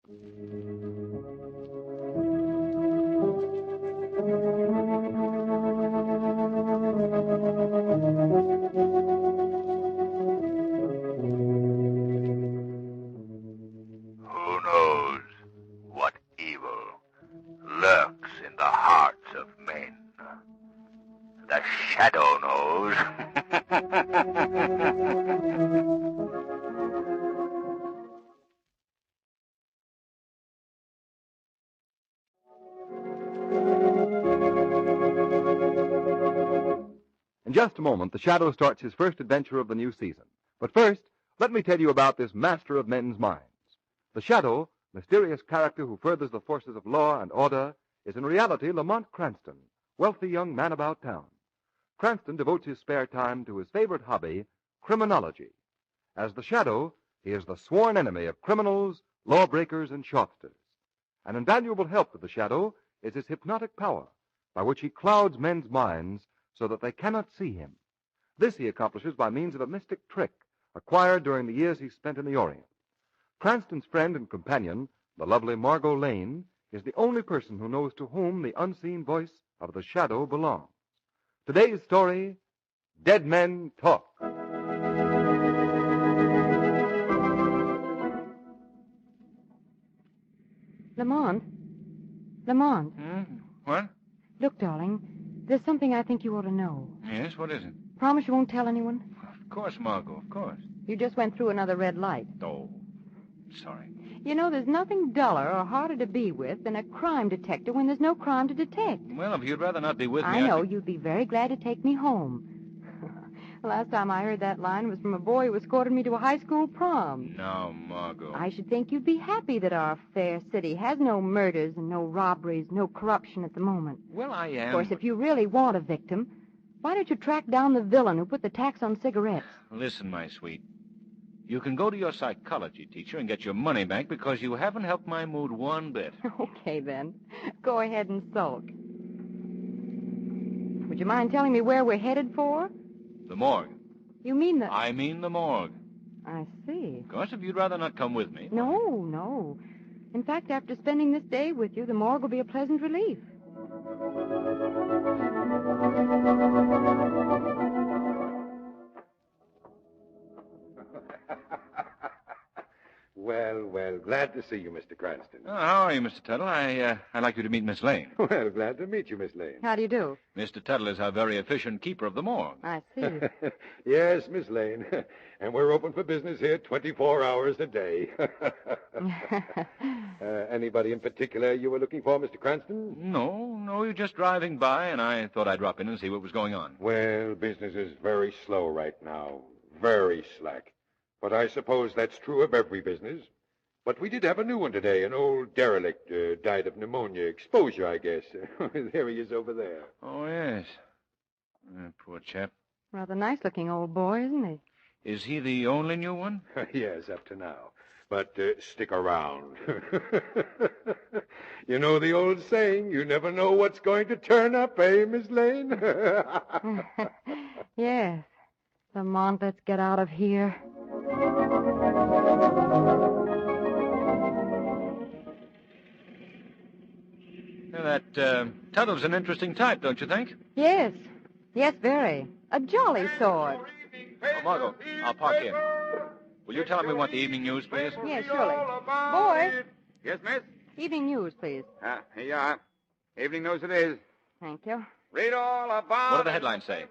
Who knows what evil lurks in the hearts of men? The shadow knows. In just a moment, the Shadow starts his first adventure of the new season. But first, let me tell you about this master of men's minds. The Shadow, mysterious character who furthers the forces of law and order, is in reality Lamont Cranston, wealthy young man about town. Cranston devotes his spare time to his favorite hobby, criminology. As the Shadow, he is the sworn enemy of criminals, lawbreakers, and shopsters. An invaluable help to the Shadow is his hypnotic power, by which he clouds men's minds so that they cannot see him. This he accomplishes by means of a mystic trick acquired during the years he spent in the Orient. Cranston's friend and companion, the lovely Margo Lane, is the only person who knows to whom the unseen voice of the Shadow belongs. Today's story, Dead Men Talk. Lamont? What? Look, darling, there's something I think you ought to know. Yes, what is it? Promise you won't tell anyone? Of course, Margo, of course. You just went through another red light. Oh, sorry. You know, there's nothing duller or harder to be with than a crime detective when there's no crime to detect. Well, if you'd rather not be with me... I know. You'd be very glad to take me home. Last time I heard that line was from a boy who escorted me to a high school prom. No, Margo. I should think you'd be happy that our fair city has no murders and no robberies, no corruption at the moment. Well, I am. Of course, if you really want a victim, why don't you track down the villain who put the tax on cigarettes? Listen, my sweet. You can go to your psychology teacher and get your money back because you haven't helped my mood one bit. Okay, then. Go ahead and sulk. Would you mind telling me where we're headed for? The morgue. You mean the... I mean the morgue. I see. Of course, if you'd rather not come with me... No. In fact, after spending this day with you, the morgue will be a pleasant relief. Well, glad to see you, Mr. Cranston. Oh, how are you, Mr. Tuttle? I'd like you to meet Miss Lane. Well, glad to meet you, Miss Lane. How do you do? Mr. Tuttle is our very efficient keeper of the morgue. I see. Yes, Miss Lane. And we're open for business here 24 hours a day. Anybody in particular you were looking for, Mr. Cranston? No, you're just driving by, and I thought I'd drop in and see what was going on. Well, business is very slow right now. Very slack. But I suppose that's true of every business. But we did have a new one today. An old derelict died of pneumonia. Exposure, I guess. There he is over there. Oh, yes. Poor chap. Rather nice-looking old boy, isn't he? Is he the only new one? Yes, up to now. But stick around. You know the old saying, you never know what's going to turn up, eh, Miss Lane? Yes. Lamont, let's get out of here. That Tuttle's an interesting type, don't you think? Yes, very. A jolly sort. Oh, Margo, I'll park here. Will you tell him we want the evening news, please? Yes, surely. Boy. Yes, miss? Evening news, please. Here you are. Evening news it is. Thank you. Read all about... What do the headlines say?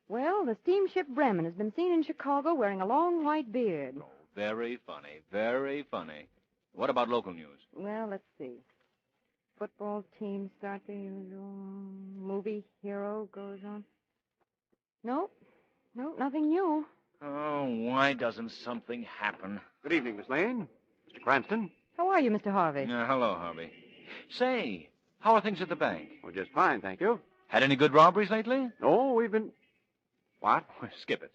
Well, the steamship Bremen has been seen in Chicago wearing a long white beard. Oh, very funny, very funny. What about local news? Well, let's see. Football team start the movie hero goes on. Nope, nothing new. Oh, why doesn't something happen? Good evening, Miss Lane. Mr. Cranston. How are you, Mr. Harvey? Hello, Harvey. Say, how are things at the bank? Oh, just fine, thank you. Had any good robberies lately? Oh, we've been... What? Skip it.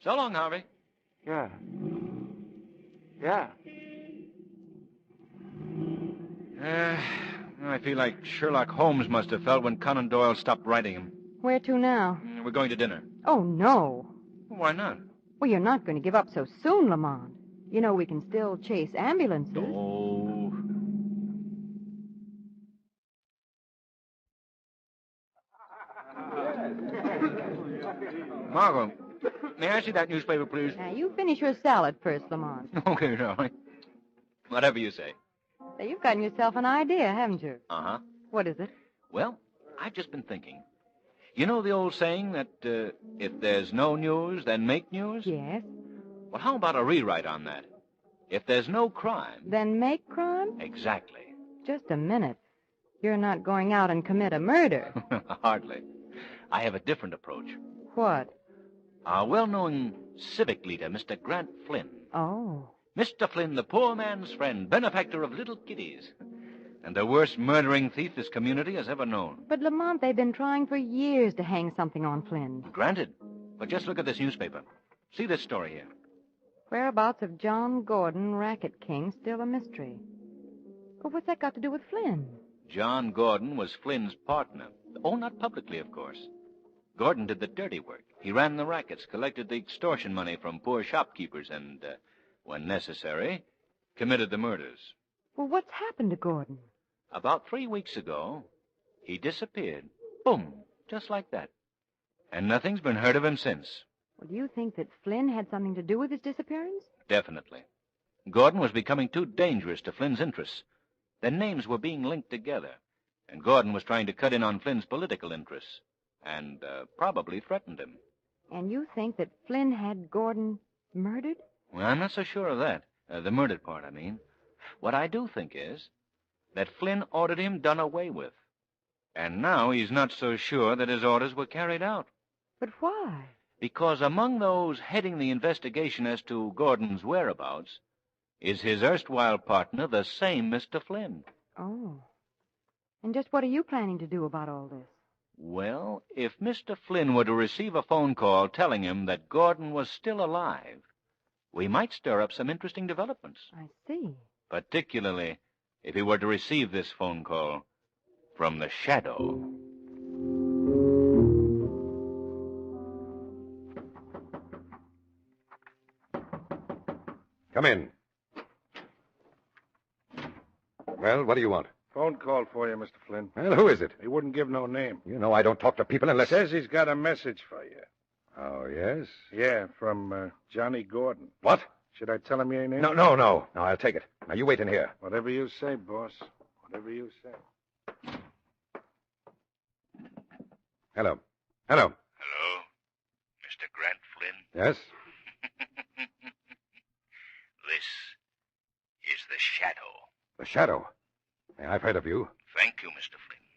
So long, Harvey. Yeah. I feel like Sherlock Holmes must have felt when Conan Doyle stopped writing him. Where to now? We're going to dinner. Oh, no. Why not? Well, you're not going to give up so soon, Lamont. You know, we can still chase ambulances. Oh. Margo, may I see that newspaper, please? Now, you finish your salad first, Lamont. Okay, darling. Whatever you say. Now, you've gotten yourself an idea, haven't you? Uh-huh. What is it? Well, I've just been thinking. You know the old saying that if there's no news, then make news? Yes. Well, how about a rewrite on that? If there's no crime... Then make crime? Exactly. Just a minute. You're not going out and commit a murder. Hardly. I have a different approach. What? Our well-known civic leader, Mr. Grant Flynn. Oh. Mr. Flynn, the poor man's friend, benefactor of little kiddies, and the worst murdering thief this community has ever known. But, Lamont, they've been trying for years to hang something on Flynn. Granted. But just look at this newspaper. See this story here. Whereabouts of John Gordon, racket king, still a mystery. But what's that got to do with Flynn? John Gordon was Flynn's partner. Oh, not publicly, of course. Gordon did the dirty work. He ran the rackets, collected the extortion money from poor shopkeepers, and, when necessary, committed the murders. Well, what's happened to Gordon? About 3 weeks ago, he disappeared. Boom, just like that. And nothing's been heard of him since. Well, do you think that Flynn had something to do with his disappearance? Definitely. Gordon was becoming too dangerous to Flynn's interests. Their names were being linked together, and Gordon was trying to cut in on Flynn's political interests, and probably threatened him. And you think that Flynn had Gordon murdered? Well, I'm not so sure of that. The murdered part, I mean. What I do think is that Flynn ordered him done away with. And now he's not so sure that his orders were carried out. But why? Because among those heading the investigation as to Gordon's whereabouts is his erstwhile partner, the same Mr. Flynn. Oh. And just what are you planning to do about all this? Well, if Mr. Flynn were to receive a phone call telling him that Gordon was still alive, we might stir up some interesting developments. I see. Particularly if he were to receive this phone call from the Shadow. Come in. Well, what do you want? Phone call for you, Mr. Flynn. Well, who is it? He wouldn't give no name. You know I don't talk to people unless... Says he's got a message for you. Oh, yes? Yeah, from Johnny Gordon. What? Should I tell him your name? No. No, I'll take it. Now, you wait in here. Whatever you say, boss. Whatever you say. Hello. Hello, Mr. Grant Flynn. Yes? This is the Shadow. The Shadow. Yeah, I've heard of you. Thank you, Mr. Flynn.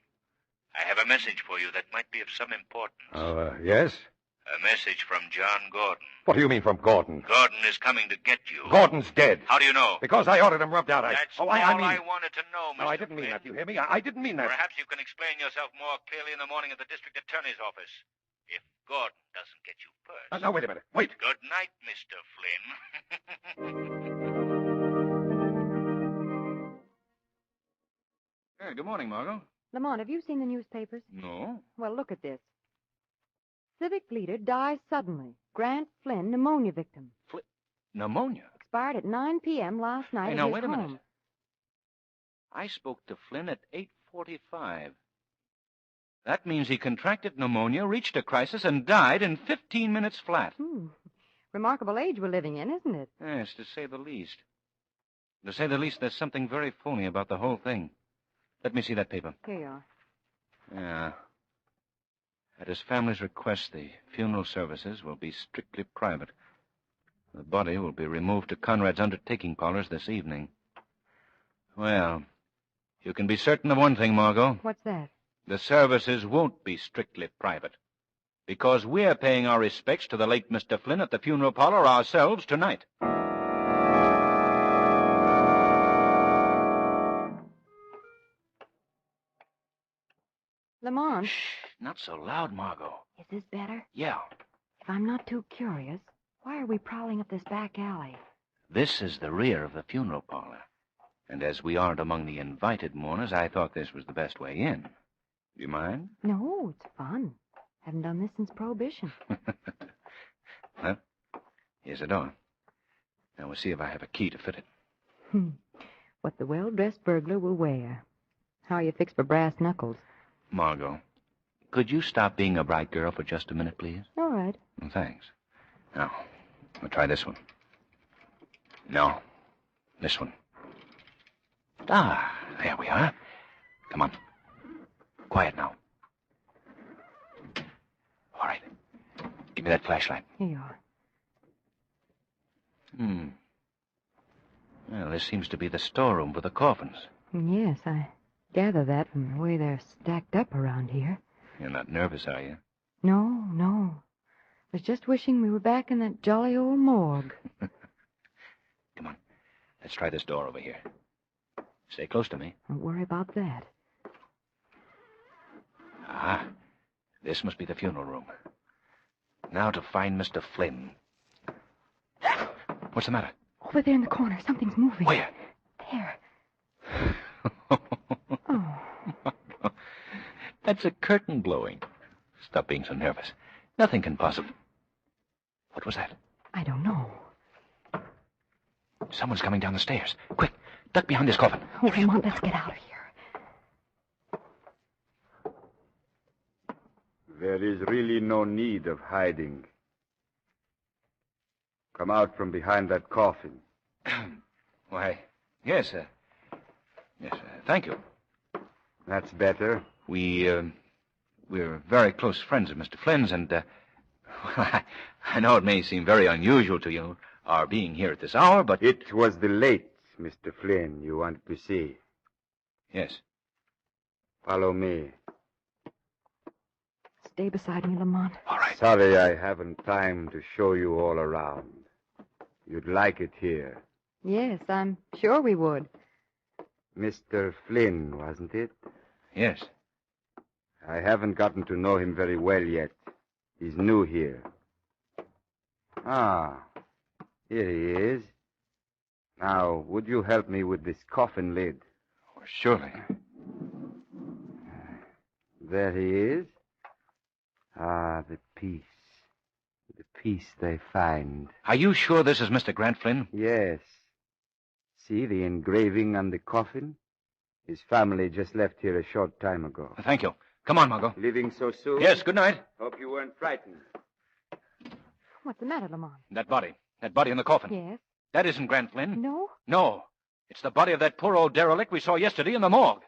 I have a message for you that might be of some importance. Oh, yes? A message from John Gordon. What do you mean from Gordon? Gordon is coming to get you. Gordon's dead. How do you know? Because I ordered him rubbed out. That's all I mean... I wanted to know, Mr. No, I didn't mean that. You hear me? I didn't mean that. Perhaps you can explain yourself more clearly in the morning at the district attorney's office. If Gordon doesn't get you first. Now, wait a minute. Wait. Good night, Mr. Flynn. Hey, good morning, Margo. Lamont, have you seen the newspapers? No. Well, look at this. Civic leader dies suddenly. Grant Flynn, pneumonia victim. Pneumonia? Expired at 9 p.m. last night Hey, at now, his wait a home. minute. I spoke to Flynn at 8:45. That means he contracted pneumonia, reached a crisis, and died in 15 minutes flat. Remarkable age we're living in, isn't it? Yes, to say the least. To say the least, there's something very phony about the whole thing. Let me see that paper. Here you are. Yeah. At his family's request, the funeral services will be strictly private. The body will be removed to Conrad's undertaking parlors this evening. Well, you can be certain of one thing, Margo. What's that? The services won't be strictly private. Because we're paying our respects to the late Mr. Flynn at the funeral parlor ourselves tonight. Lamont. Shh, not so loud, Margo. Is this better? Yeah. If I'm not too curious, why are we prowling up this back alley? This is the rear of the funeral parlor. And as we aren't among the invited mourners, I thought this was the best way in. Do you mind? No, it's fun. Haven't done this since Prohibition. Well, here's the door. Now we'll see if I have a key to fit it. What the well-dressed burglar will wear. How are you fixed for brass knuckles? Margo, could you stop being a bright girl for just a minute, please? All right. Well, thanks. Now, we'll try this one. No, this one. Ah, there we are. Come on. Quiet now. All right. Give me that flashlight. Here you are. Well, this seems to be the storeroom for the coffins. Yes, I gather that from the way they're stacked up around here. You're not nervous, are you? No. I was just wishing we were back in that jolly old morgue. Come on. Let's try this door over here. Stay close to me. Don't worry about that. Ah, this must be the funeral room. Now to find Mr. Flynn. What's the matter? Over there in the corner, something's moving. Where? There. That's a curtain blowing. Stop being so nervous. Nothing can possibly... What was that? I don't know. Someone's coming down the stairs. Quick, duck behind this coffin. Oh, come on, let's get out of here. There is really no need of hiding. Come out from behind that coffin. Why, yes, thank you. That's better. We're very close friends of Mr. Flynn's, and, I know it may seem very unusual to you, our being here at this hour, but... It was the late Mr. Flynn you wanted to see. Yes. Follow me. Stay beside me, Lamont. All right. Sorry I haven't time to show you all around. You'd like it here. Yes, I'm sure we would. Mr. Flynn, wasn't it? Yes. I haven't gotten to know him very well yet. He's new here. Ah, here he is. Now, would you help me with this coffin lid? Oh, surely. There he is. Ah, the piece. The piece they find. Are you sure this is Mr. Grant Flynn? Yes. See the engraving on the coffin? His family just left here a short time ago. Thank you. Come on, Margo. Leaving so soon? Yes, good night. Hope you weren't frightened. What's the matter, Lamont? That body in the coffin. Yes? That isn't Grant Flynn. No? No. It's the body of that poor old derelict we saw yesterday in the morgue.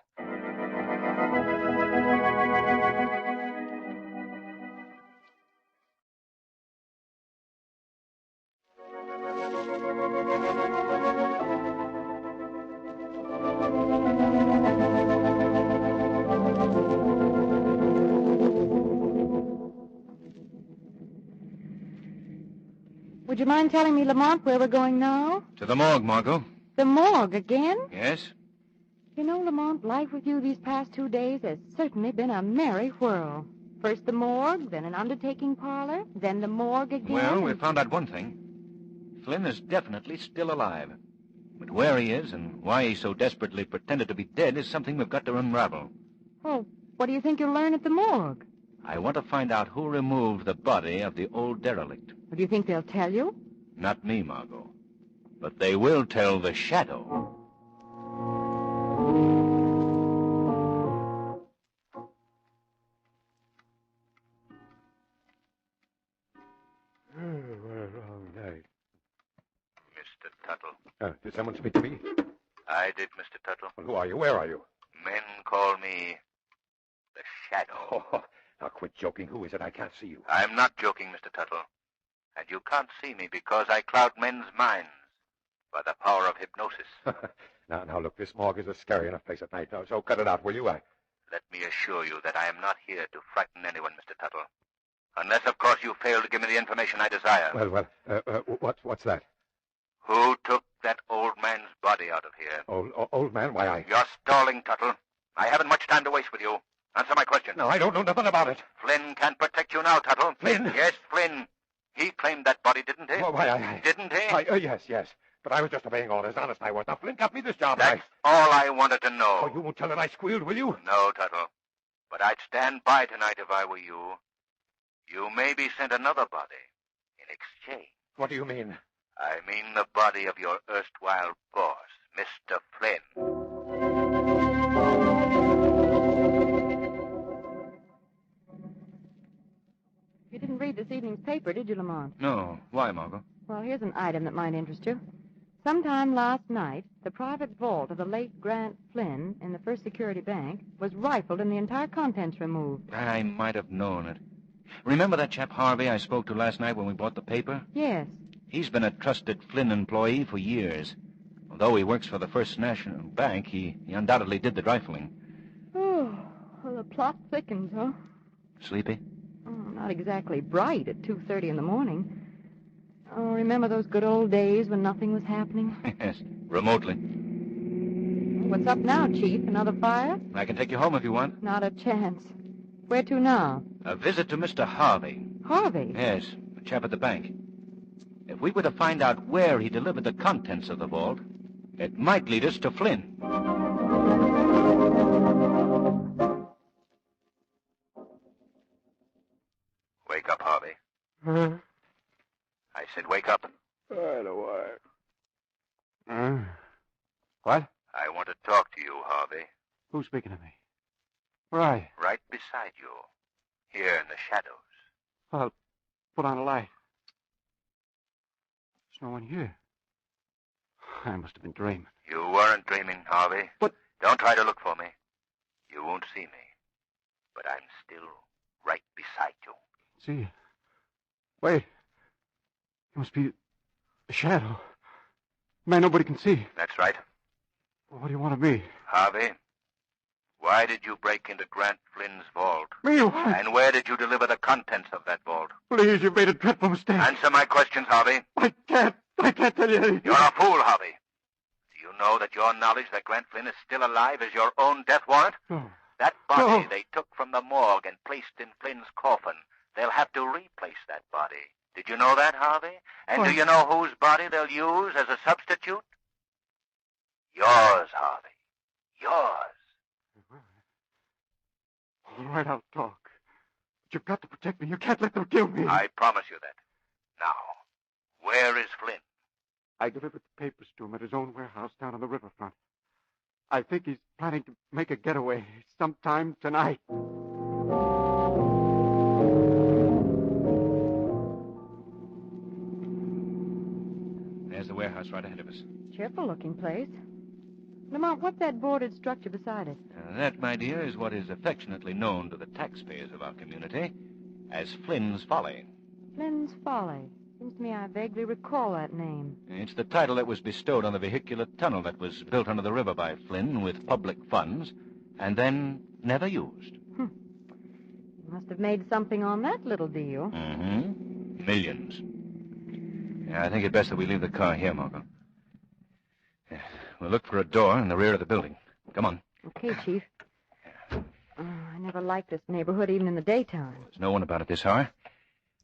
Would you mind telling me, Lamont, where we're going now? To the morgue, Margo. The morgue again? Yes? You know, Lamont, life with you these past 2 days has certainly been a merry whirl. First the morgue, then an undertaking parlor, then the morgue again. Well, we found out one thing. Flynn is definitely still alive. But where he is and why he so desperately pretended to be dead is something we've got to unravel. Oh, what do you think you'll learn at the morgue? I want to find out who removed the body of the old derelict. Do you think they'll tell you? Not me, Margo. But they will tell the Shadow. All right. Mr. Tuttle. Did someone speak to me? I did, Mr. Tuttle. Well, who are you? Where are you? Men call me the Shadow. Oh, now quit joking. Who is it? I can't see you. I'm not joking, Mr. Tuttle. And you can't see me because I cloud men's minds by the power of hypnosis. Now, look, this morgue is a scary enough place at night. Now, so cut it out, will you? Let me assure you that I am not here to frighten anyone, Mr. Tuttle. Unless, of course, you fail to give me the information I desire. What's that? Who took that old man's body out of here? Old man? Why, You're stalling, Tuttle. I haven't much time to waste with you. Answer my question. No, I don't know nothing about it. Flynn can't protect you now, Tuttle. Flynn? Yes, Flynn. He claimed that body, didn't he? Oh, why, Didn't he? Yes. But I was just obeying orders. Honest I was. Now, Flynn got me this job. That's all I wanted to know. Oh, you won't tell that I squealed, will you? No, Tuttle. But I'd stand by tonight if I were you. You may be sent another body in exchange. What do you mean? I mean the body of your erstwhile boss, Mr. Flynn. You didn't read this evening's paper, did you, Lamont? No. Why, Margo? Well, here's an item that might interest you. Sometime last night, the private vault of the late Grant Flynn in the First Security Bank was rifled and the entire contents removed. I might have known it. Remember that chap Harvey I spoke to last night when we bought the paper? Yes. He's been a trusted Flynn employee for years. Although he works for the First National Bank, he undoubtedly did the rifling. Oh, well, the plot thickens, huh? Sleepy? Oh, not exactly bright at 2:30 in the morning. Oh, remember those good old days when nothing was happening? Yes, remotely. What's up now, Chief? Another fire? I can take you home if you want. Not a chance. Where to now? A visit to Mr. Harvey. Harvey? Yes, the chap at the bank. If we were to find out where he delivered the contents of the vault, it might lead us to Flynn. Wake up, Harvey. Huh? I said wake up. I don't want. What? I want to talk to you, Harvey. Who's speaking to me? Where are you? Right beside you. Here in the shadows. I'll put on a light. There's no one here. I must have been dreaming. You weren't dreaming, Harvey. But- Don't try to look for me. You won't see me. But I'm still right beside you. See you. Wait. It must be a shadow. Man, nobody can see. That's right. What do you want of me? Harvey, why did you break into Grant Flynn's vault? Me? What? And where did you deliver the contents of that vault? Please, you've made a dreadful mistake. Answer my questions, Harvey. I can't tell you anything. You're a fool, Harvey. Do you know that your knowledge that Grant Flynn is still alive is your own death warrant? No. That body No. they took from the morgue and placed in Flynn's coffin, they'll have to replace that body. Did you know that, Harvey? And do What? you know whose body they'll use as a substitute? Yours, Harvey. Yours. All right, I'll talk. But you've got to protect me. You can't let them kill me. I promise you that. Now, where is Flynn? I delivered the papers to him at his own warehouse down on the riverfront. I think he's planning to make a getaway sometime tonight. There's the warehouse right ahead of us. Cheerful-looking place. Lamont, what's that boarded structure beside it? That, my dear, is what is affectionately known to the taxpayers of our community as Flynn's Folly. Flynn's Folly. Seems to me I vaguely recall that name. It's the title that was bestowed on the vehicular tunnel that was built under the river by Flynn with public funds and then never used. You must have made something on that little deal. Mm-hmm. Millions. Yeah, I think it best that we leave the car here, Margo. Yeah, we'll look for a door in the rear of the building. Come on. Okay, Chief. Oh, I never liked this neighborhood, even in the daytime. There's no one about at this hour.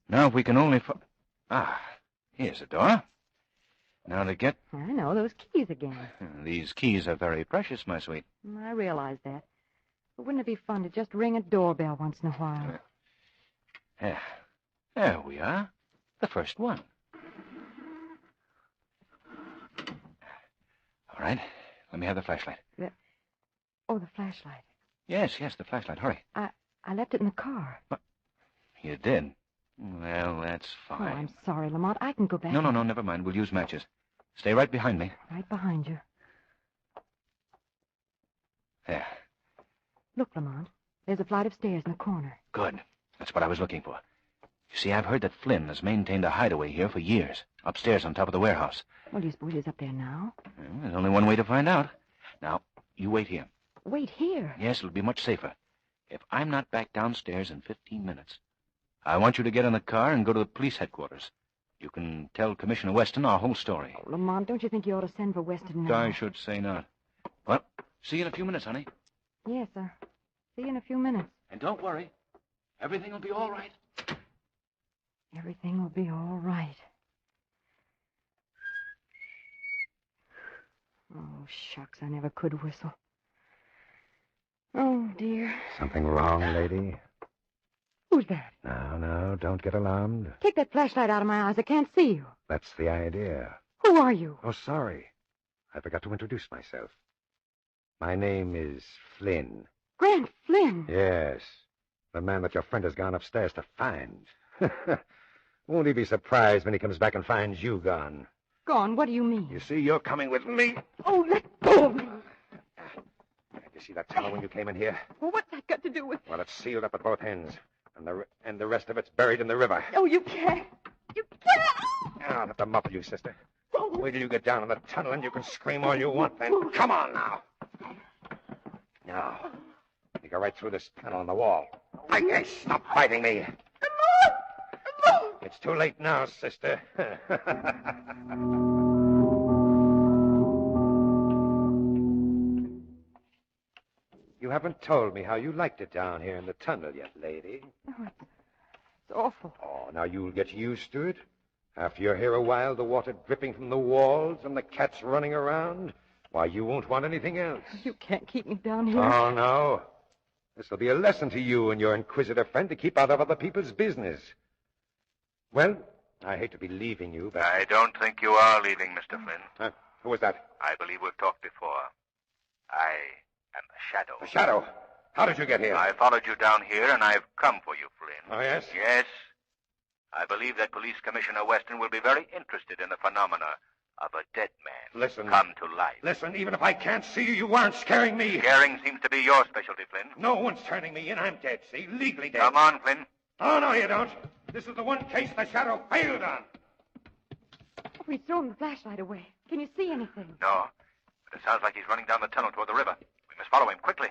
Now, if we can only... here's a door. Now to get... I know, those keys again. These keys are very precious, my sweet. I realize that. But wouldn't it be fun to just ring a doorbell once in a while? Yeah. There we are. The first one. All right. Let me have the flashlight. Oh, the flashlight. Yes, the flashlight. Hurry. I left it in the car. You did? Well, that's Oh, fine. I'm sorry, Lamont. I can go back. No, never mind. We'll use matches. Stay right behind me. Right behind you. There. Look, Lamont. There's a flight of stairs in the corner. Good. That's what I was looking for. You see, I've heard that Flynn has maintained a hideaway here for years, upstairs on top of the warehouse. Well, do you suppose he's up there now? Well, there's only one way to find out. Now, you wait here. Wait here. Yes, it'll be much safer. If I'm not back downstairs in 15 minutes, I want you to get in the car and go to the police headquarters. You can tell Commissioner Weston our whole story. Oh, Lamont, don't you think you ought to send for Weston now? I should say not. Well, see you in a few minutes, honey. Yes, sir. See you in a few minutes. And don't worry. Everything will be all right. Everything will be all right. Oh, shucks, I never could whistle. Oh, dear. Something wrong, lady? Who's that? No, don't get alarmed. Take that flashlight out of my eyes. I can't see you. That's the idea. Who are you? Oh, sorry. I forgot to introduce myself. My name is Flynn. Grant Flynn. Yes, the man that your friend has gone upstairs to find. Won't he be surprised when he comes back and finds you gone? Gone? What do you mean? You see, you're coming with me. Oh, let go of me. Did you see that tunnel when you came in here? Well, what's that got to do with... Well, it's sealed up at both ends, and the rest of it's buried in the river. Oh, you can't. You can't. I'll have to muffle you, sister. Wait till you get down in the tunnel and you can scream all you want then. Come on now. Now, you go right through this panel on the wall. Hey, stop fighting me. It's too late now, sister. You haven't told me how you liked it down here in the tunnel yet, lady. Oh, it's awful. Oh, now you'll get used to it. After you're here a while, the water dripping from the walls and the cats running around, why, you won't want anything else. You can't keep me down here. Oh, no. This will be a lesson to you and your inquisitive friend to keep out of other people's business. Well, I hate to be leaving you, but... I don't think you are leaving, Mr. Flynn. Who was that? I believe we've talked before. I am the Shadow. The Shadow? How did you get here? I followed you down here, and I've come for you, Flynn. Oh, yes? Yes. I believe that Police Commissioner Weston will be very interested in the phenomena of a dead man Listen. come to life. Listen, even if I can't see you, you aren't scaring me. Scaring seems to be your specialty, Flynn. No one's turning me in. I'm dead, see? Legally dead. Come on, Flynn. Oh, no, you don't. This is the one case the Shadow failed on. Oh, he's thrown the flashlight away. Can you see anything? No, but it sounds like he's running down the tunnel toward the river. We must follow him quickly.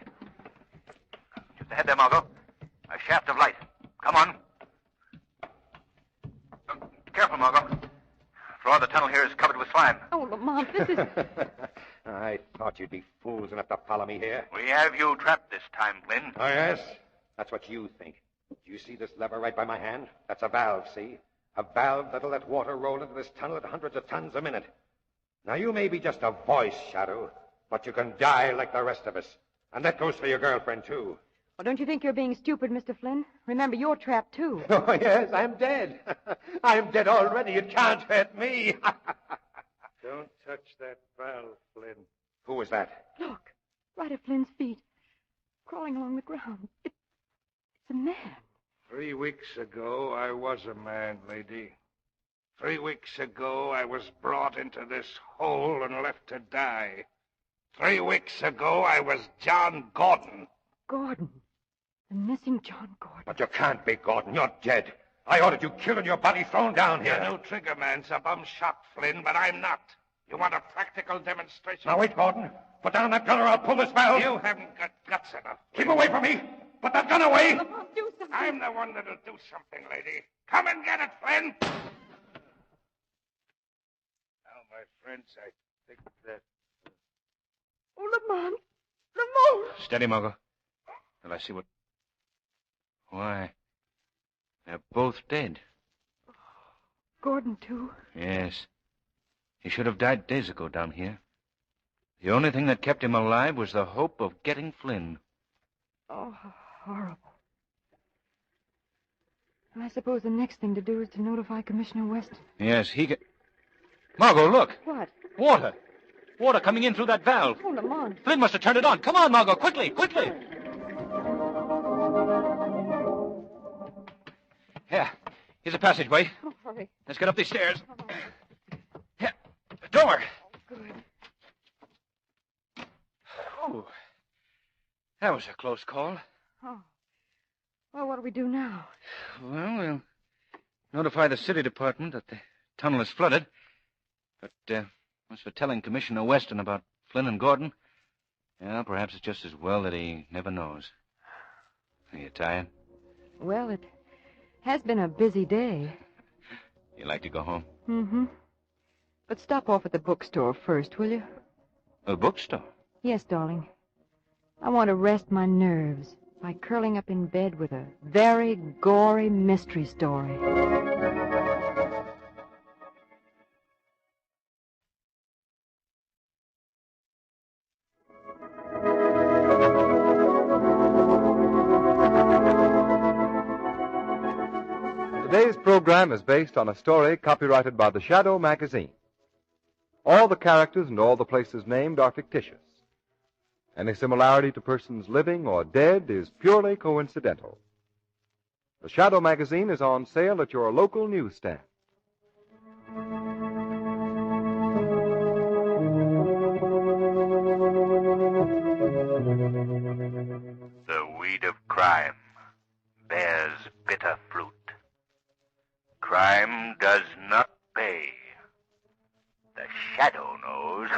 Just ahead there, Margo. A shaft of light. Come on. Careful, Margo. The floor of the tunnel here is covered with slime. Oh, Lamont, this is... I thought you'd be fools enough to follow me here. We have you trapped this time, Flynn. Oh, yes? That's what you think. Do you see this lever right by my hand? That's a valve, see? A valve that'll let water roll into this tunnel at hundreds of tons a minute. Now, you may be just a voice, Shadow, but you can die like the rest of us. And that goes for your girlfriend, too. Well, don't you think you're being stupid, Mr. Flynn? Remember, you're trapped, too. Oh, yes, I'm dead. I'm dead already. It can't hurt me. Don't touch that valve, Flynn. Who was that? Look, right at Flynn's feet, crawling along the ground. It's a man. 3 weeks ago, I was a man, lady. 3 weeks ago, I was brought into this hole and left to die. 3 weeks ago, I was John Gordon. Gordon. The missing John Gordon. But you can't be Gordon. You're dead. I ordered you killed and your body thrown down here. Your new trigger man's a bum shot, Flynn, but I'm not. You want a practical demonstration? Now, wait, Gordon. Put down that gun or I'll pull this valve. You haven't got guts enough. Keep away from me. Put that gun away. Lamont, do something. I'm the one that'll do something, lady. Come and get it, Flynn. Now, my friends, I think that... Oh, Lamont. Lamont. Steady, Margo. Till I see what... Why, they're both dead. Gordon, too. Yes. He should have died days ago down here. The only thing that kept him alive was the hope of getting Flynn. Oh, how horrible. I suppose the next thing to do is to notify Commissioner Weston. Yes, he can... Margo, look! What? Water! Water coming in through that valve. Oh, Lamont. Flynn must have turned it on. Come on, Margo, quickly, quickly! Here, here's a passageway. Oh, hurry. Let's get up these stairs. Here, door. Good. Oh, that was a close call. Oh. Well, what do we do now? Well, we'll notify the city department that the tunnel is flooded. But as for telling Commissioner Weston about Flynn and Gordon, well, perhaps it's just as well that he never knows. Are you tired? Well, it has been a busy day. You like to go home? Mm-hmm. But stop off at the bookstore first, will you? A bookstore? Yes, darling. I want to rest my nerves by curling up in bed with a very gory mystery story. Today's program is based on a story copyrighted by the Shadow magazine. All the characters and all the places named are fictitious. Any similarity to persons living or dead is purely coincidental. The Shadow magazine is on sale at your local newsstand. The weed of crime bears bitter fruit. Crime does not pay. The Shadow knows.